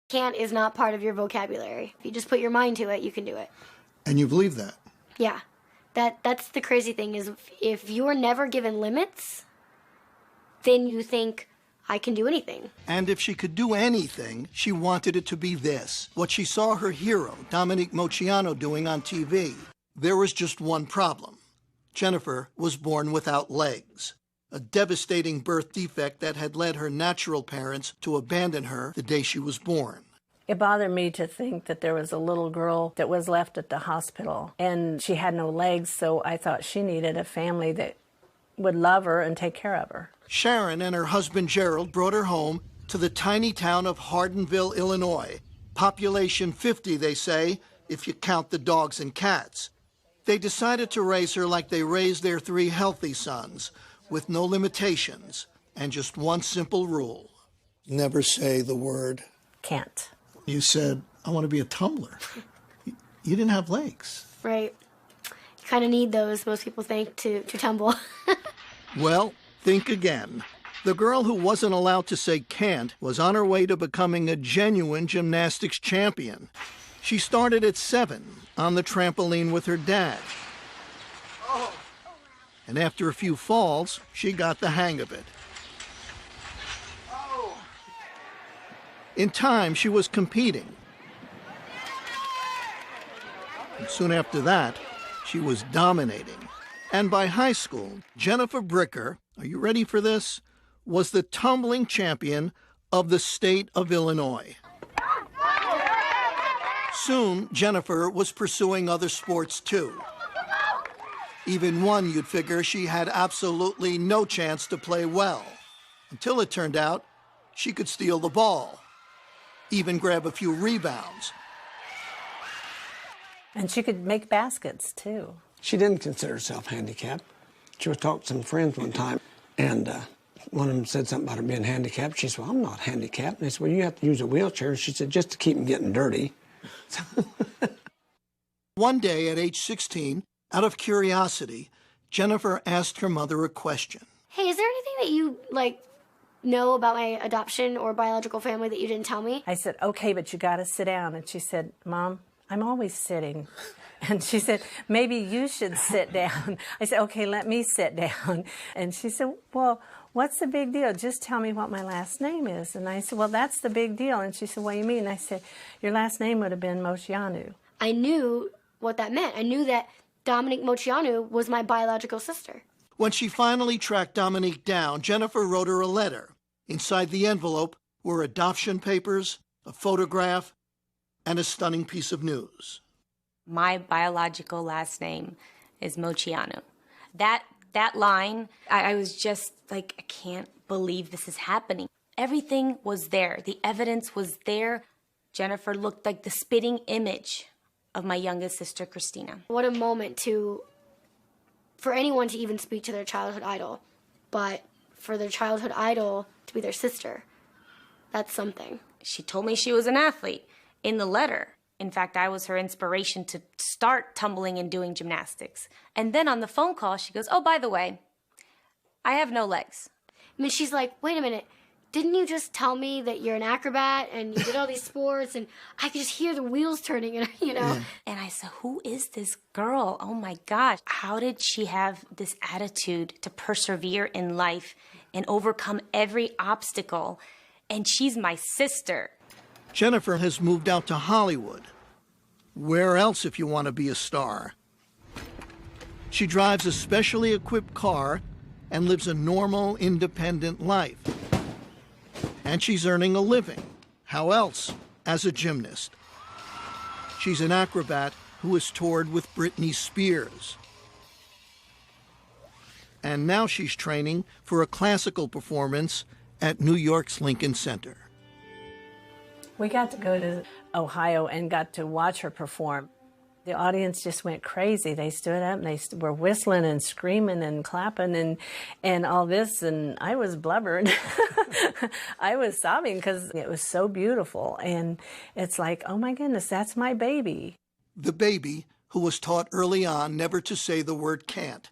Can't is not part of your vocabulary. If you just put your mind to it, you can do it. And you believe that? Yeah. That's the crazy thing is if you're never given limits, then you think, I can do anything. And if she could do anything, she wanted it to be this, what she saw her hero, Dominique Moceanu, doing on TV. There was just one problem. Jennifer was born without legs, a devastating birth defect that had led her natural parents to abandon her the day she was born. It bothered me to think that there was a little girl that was left at the hospital, and she had no legs, so I thought she needed a family that would love her and take care of her. Sharon and her husband Gerald brought her home to the tiny town of Hardinville, Illinois. Population 50, they say, if you count the dogs and cats. They decided to raise her like they raised their 3 healthy sons, with no limitations and just one simple rule. Never say the word can't. You said, I want to be a tumbler. You didn't have legs. Right. You kind of need those, most people think, to tumble. Well, think again. The girl who wasn't allowed to say can't was on her way to becoming a genuine gymnastics champion. She started at 7 on the trampoline with her dad. And after a few falls, she got the hang of it. In time, she was competing. And soon after that, she was dominating. And by high school, Jennifer Bricker, are you ready for this, was the tumbling champion of the state of Illinois. Soon, Jennifer was pursuing other sports too. Even one you'd figure she had absolutely no chance to play well, until it turned out she could steal the ball, even grab a few rebounds. And she could make baskets too. She didn't consider herself handicapped. She was talking to some friends one time, and one of them said something about her being handicapped. She said, well, I'm not handicapped. And they said, well, you have to use a wheelchair. She said, just to keep them getting dirty. One day at age 16, out of curiosity, Jennifer asked her mother a question. Hey, is there anything that you, know about my adoption or biological family that you didn't tell me? I said, okay, but you got to sit down. And she said, Mom, I'm always sitting. And she said, maybe you should sit down. I said, okay, let me sit down. And she said, well, what's the big deal? Just tell me what my last name is. And I said, well, that's the big deal. And she said, what do you mean? I said, your last name would have been Moceanu. I knew what that meant. I knew that Dominique Moceanu was my biological sister. When she finally tracked Dominique down, Jennifer wrote her a letter. Inside the envelope were adoption papers, a photograph, and a stunning piece of news. My biological last name is Moceanu. That line, I was just like, I can't believe this is happening. Everything was there. The evidence was there. Jennifer looked like the spitting image of my youngest sister, Christina. What a moment for anyone to even speak to their childhood idol, but for their childhood idol to be their sister, that's something. She told me she was an athlete in the letter. In fact, I was her inspiration to start tumbling and doing gymnastics. And then on the phone call, she goes, oh, by the way, I have no legs. I mean, she's like, wait a minute, didn't you just tell me that you're an acrobat and you did all these sports? And I could just hear the wheels turning, and Yeah. And I said, who is this girl? Oh my gosh. How did she have this attitude to persevere in life and overcome every obstacle? And she's my sister. Jennifer has moved out to Hollywood. Where else if you want to be a star? She drives a specially equipped car and lives a normal, independent life. And she's earning a living. How else? As a gymnast. She's an acrobat who has toured with Britney Spears. And now she's training for a classical performance at New York's Lincoln Center. We got to go to Ohio and got to watch her perform. The audience just went crazy. They stood up and they were whistling and screaming and clapping and all this, and I was blubbering. I was sobbing because it was so beautiful, and it's like, oh my goodness, that's my baby. The baby who was taught early on never to say the word can't.